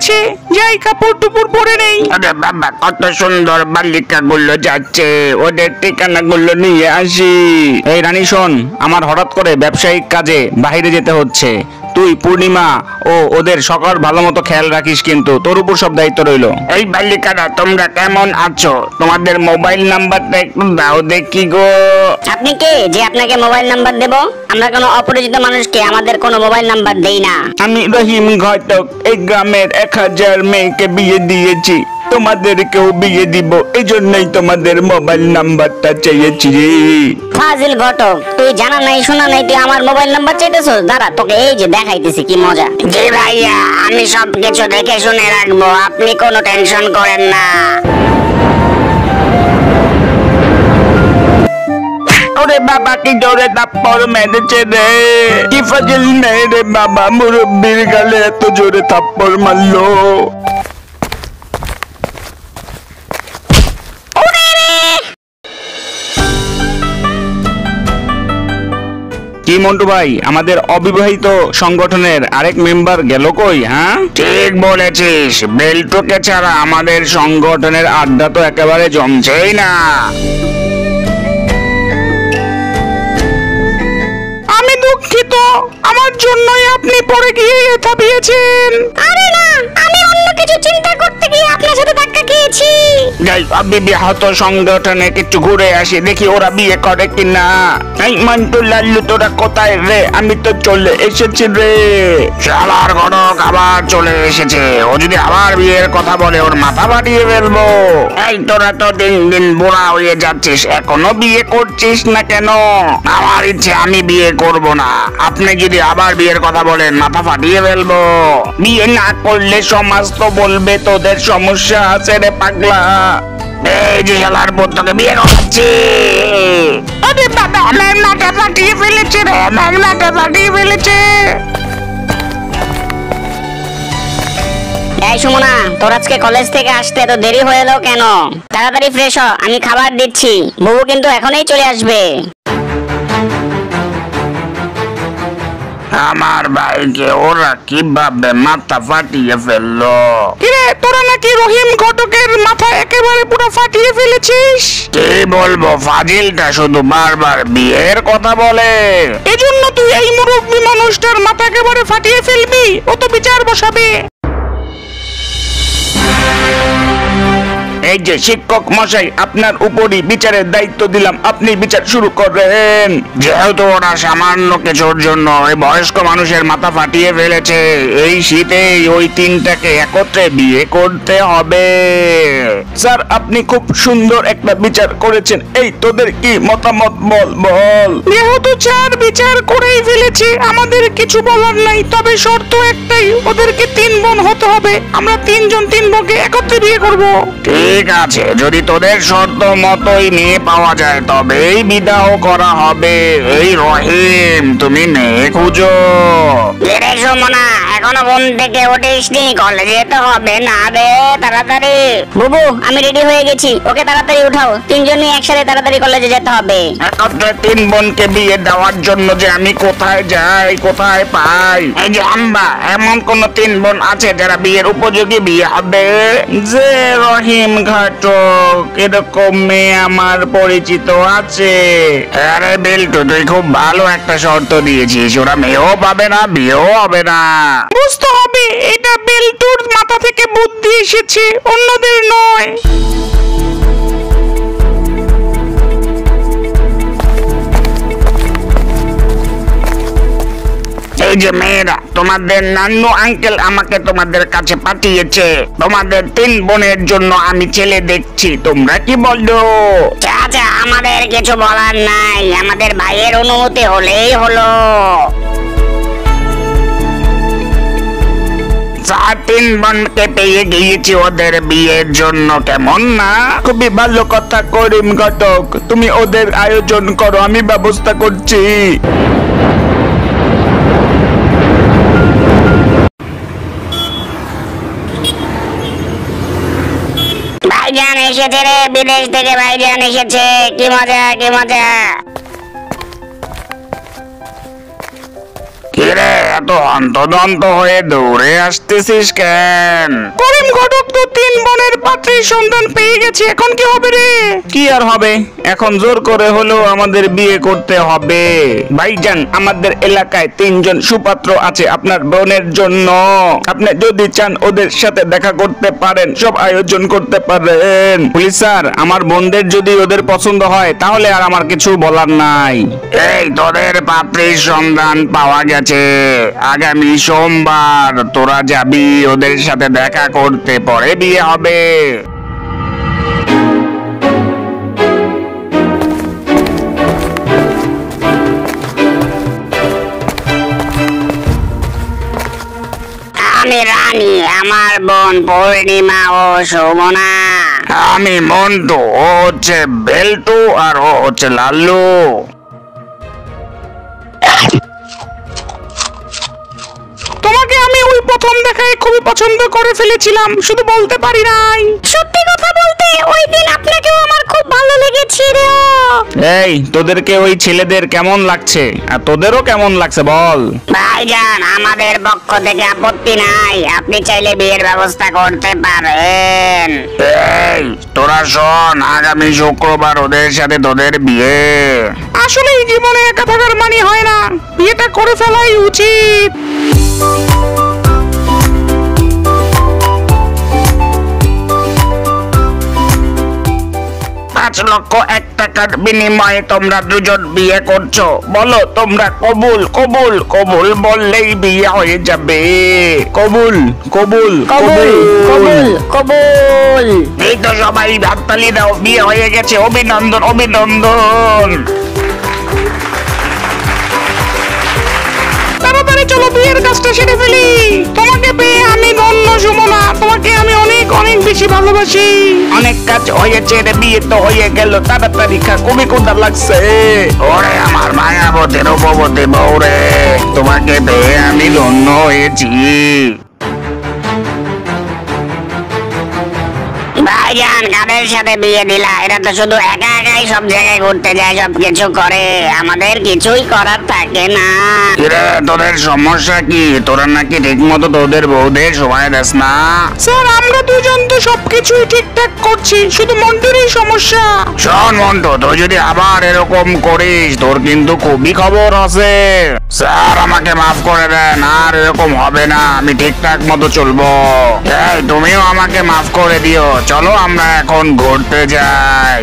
যাচ্ছে, যাই কাপড় টুপুর পরে নেই। আরে বাবা, কত সুন্দর বালিকা গুলো যাচ্ছে, ওদের ঠিকানা গুলো নিয়ে আসি। এই রানী শোন, আমার হঠাৎ করে ব্যবসায়িক কাজে বাইরে যেতে হচ্ছে। তুই পূর্ণিমা ও ওদের সকল ভালো মতো খেয়াল রাখিস, কিন্তু তোর উপর সব দায়িত্ব রইলো। এই বালিকারা, তোমরা কেমন আছো? তোমাদের মোবাইল নাম্বারটা একটু দাও দেখি গো। আপনি কে যে আপনাকে মোবাইল নাম্বার দেব? আমরা কোনো অপরিচিত মানুষকে আমাদের কোনো মোবাইল নাম্বার দেই না। আমি রহিম ঘটক, এই গ্রামের 1000 মেয়েকে বিয়ে দিয়েছি, তোমাদেরকেও বিয়ে দিব, এই জন্যই তোমাদের মোবাইল নাম্বারটা চেয়েছি। ফাজিল ঘটক, তুই জানা নাই শোনা নাই, তুই আমার মোবাইল নাম্বার চাইতেছস? দাঁড়া, তোকে এই যে দেখাইতেছি কি মজা। জি ভাইয়া, আমি সবকিছু দেখে শুনে রাখবো, আপনি কোনো টেনশন করেন না। ওরে বাবা, কি জোরে থাপ্পড় মেরেছে রে! কি ফাজিল মেয়ে রে বাবা, মুরব্বির গালে এত জোরে থাপ্পড় মারলো। কি মন্টু ভাই, আমাদের অবিবাহিত সংগঠনের আরেক মেম্বার গেল কই? হ্যাঁ, ঠিক বলেছিস, বেল্টুকে ছাড়া আমাদের সংগঠনের আড্ডা তো একেবারে জমছেই না। আমি দুঃখিত, আমার জন্যই আপনি পড়ে গিয়ে এটা পেয়েছেন। আরে না, আমি অন্য কিছু চিন্তা করতে গিয়ে আপনার সাথে ধাক্কা খেয়েছি। যাই, অবিবাহিত সংগঠনে কিছু ঘুরে আসি, দেখি ওরা বিয়ে করে কিনা। এই মন্টু লাল্লু, তোরা কোথায় রে? আমি তো চলে এসেছি রে। শালার ঘটক আবার চলে এসেছে, ও যদি আবার বিয়ের কথা বলে ওর মাথা ফাটিয়ে ফেলবো। এই তোরা তো দিন দিন বুড়া হয়ে যাচ্ছিস, এখনো বিয়ে করছিস না কেন? আমার ইচ্ছে আমি বিয়ে করব না, আপনি যদি আবার বিয়ের কথা বলেন মাথা ফাটিয়ে ফেলবো। বিয়ে না করলে সমাজ তো বলবে তোদের সমস্যা আছে রে পাগলা। এই যে শালার পুত্রকে বিয়ে করাচ্ছি। আরে বাবা, আমার মাথা ফাটিয়ে ফেলেছে রে, আমার মাথা ফাটিয়ে ফেলেছে। এই সুমনা, তোর আজকে কলেজ থেকে আসতে এত দেরি হয়ে এলো কেন? তাড়াতাড়ি ফ্রেশ হ, আমি খাবার দিচ্ছি। বউ কিন্তু এখনই চলে আসবে। আমার ভাইকে ওরা কিভাবে মাথা ফাটিয়ে ফেললো? কিরে, তোরা নাকি রহিম ঘটকের মাথা একেবারে পুরো ফাটিয়ে ফেলেছিস? কি বলবো, ফাজিলটা শুধু বারবার বিয়ের কথা বলে। এজন্য তুই এই মুরব্বী মানুষটার মাথা একেবারে ফাটিয়ে ফেলবি? ও তো বিচার বসাবে। এই যে শিক্ষক মশাই, আপনার উপরই বিচারের দায়িত্ব দিলাম, আপনি বিচার শুরু করেন। যেহেতু ওরা সামান্য কিছুর জন্য ওই বয়স্ক মানুষের মাথা ফাটিয়ে ফেলেছে, এই শীতে ওই তিনটাকে একত্রে বিয়ে করতে হবে। স্যার, আপনি খুব সুন্দর একটা বিচার করেছেন। এই তোদের কি মতামত বল বল। যেহেতু চার বিচার করেই ফেলেছে, আমাদের কিছু বলার নাই, তবে শর্ত একটাই, ওদেরকে 3 বোন হতে হবে। আমরা 3 জন 3 বোনকে একত্রে বিয়ে করব। ঠিক আছে, যদি তোদের শর্ত মতোই মেয়ে পাওয়া যায় তবেই বিবাহ করা হবে। এই রহিম, তুমি মেয়ে খুঁজো। রে সুমনা, এখনো ঘুম থেকে উঠিসনি? কলেজে যেতে হবে না রে, তাড়াতাড়ি। বুবু, আমি রেডি হয়ে গেছি, ওকে তাড়াতাড়ি উঠাও। 3 জনই একসাথে তাড়াতাড়ি কলেজে যেতে হবে। একত্রে 3 বোনকে বিয়ে দেওয়ার জন্য যে আমি কোথায় যাই, কোথায় পাই? এই যে আম্বা, এমন কোন 3 বোন আছে যারা বিয়ের উপযোগী বিয়ে হবে? যে রহিম ঘটক, এরকম মেয়ে আমার পরিচিত আছে। আরে বেল্টু, তুই খুব ভালো একটা শর্ত দিয়েছিস, ওরা মেয়েও পাবে না, বিয়েও হবে না। বুঝতে হবে, এটা বেল্টুর মাথা থেকে বুদ্ধি এসেছে, অন্যদের নয়। এই যে মেয়েরা, তোমাদের নান্নু আঙ্কেল আমাকে তোমাদের কাছে পাঠিয়েছে, তোমাদের 3 বোনের জন্য আমি ছেলে দেখছি, তোমরা কি বলো? আচ্ছা, আমাদের কিছু বলার নাই, আমাদের ভাইয়ের অনুমতি হলেই হলো। 3 বোনকে পেয়ে গিয়েছি ওদের বিয়ের জন্য, কেমন না? খুবই ভালো কথা করিম ঘটক, তুমি ওদের আয়োজন করো, আমি ব্যবস্থা করছি। ভাইজান এসেছে রে, বিদেশ থেকে ভাইজান এসেছে, কি মজা কি মজা। কি কিরে এত হন্তদন্ত হয়ে দৌড়ে আসতেছিস কেন? করিম ঘটক তো 3 বোনের পাত্রীর সন্তান পেয়ে গেছে, এখন কি হবে রে? কি আর হবে, এখন জোর করে হলেও আমাদের বিয়ে করতে হবে। ভাইজান, আমাদের এলাকায় 3 জন সুপাত্র আছে আপনার বোনের জন্য। আপনি যদি চান ওদের সাথে দেখা করতে পারেন, সব আয়োজন করতে পারেন। পুলিশ স্যার, আমার বোনদের যদি ওদের পছন্দ হয় তাহলে আর আমার কিছু বলার নাই। এই তোদের পাত্রীর সন্ধান পাওয়া গেছে, আগামী সোমবার তোরা যাবি ওদের সাথে দেখা করতে, পরে বিয়ে হবে। আমি রানী, আমার বোন পূর্ণিমা ও শোভনা। আমি মন্টু, ও হচ্ছে বেল্টু, আর ও হচ্ছে লাল্লু। তোমাকে আমি ওই প্রথম দেখায় খুবই পছন্দ করে ফেলেছিলাম, শুধু বলতে পারি নাই। সত্যি কথা বলতে ওই দিন আপনাকেও আমার খুব ভালো লেগেছিল। এই তোদেরকে ওই ছেলেদের কেমন লাগছে, আর তোদেরও কেমন লাগছে বল। ভাইজান, আমাদের পক্ষ থেকে আপত্তি নাই, আপনি চাইলে বিয়ের ব্যবস্থা করতে পারেন। এই তোরা শোন, আগামী শুক্রবার ওদের সাথে তোদের বিয়ে। আসলে এই জীবনে একা থাকার মানে হয় না, বিয়েটা করে ফেলাই উচিত। 5,01,000 টাকার বিনিময়ে তোমরা দুজন বিয়ে করছো, বলো তোমরা কবুল? কবুল কবুল বললেই বিয়ে হয়ে যাবে। কবুল কবুল কবুল কবুল কবুল। এই তো সবাই হাততালি দাও, বিয়ে হয়ে গেছে, অভিনন্দন অভিনন্দন। তাড়াতাড়ি চলো বিয়ের কাজটা সেরে ফেলি। তোমাকে পেয়ে আমি ধন্য সুমনা, তোমাকে আমি অনেক অনেক বেশি ভালোবাসি। অনেক কাজ হয়েছে রে, বিয়ে তো হয়ে গেল, তাড়াতাড়ি খা, খুবই ক্ষুধা লাগছে। ওরে আমার মায়াবতী রূপবতী বউ রে, তোমাকে পেয়ে আমি ধন্য হয়েছি। ভাইজান, কাদের সাথে বিয়ে দিলা? এরা তো শুধু একা একাই সব জায়গায় ঘুরতে যায়, সব কিছু করে, আমাদের কিছুই করার থাকে না। কিরে তোদের সমস্যা কি? তোরা নাকি ঠিক মতো তোদের বউদের সময় দেস না? স্যার, আমরা দুজন তো সবকিছুই ঠিকঠাক করছি, শুধু মন্টুরই সমস্যা। শোন মন্টু, তুই যদি আবার এরকম করিস তোর কিন্তু খুবই খবর আছে। স্যার আমাকে মাফ করে দেন, আর এরকম হবে না, আমি ঠিকঠাক মতো চলবো। এই তুমিও আমাকে মাফ করে দিও, চলো আমরা এখন ঘুরতে যাই।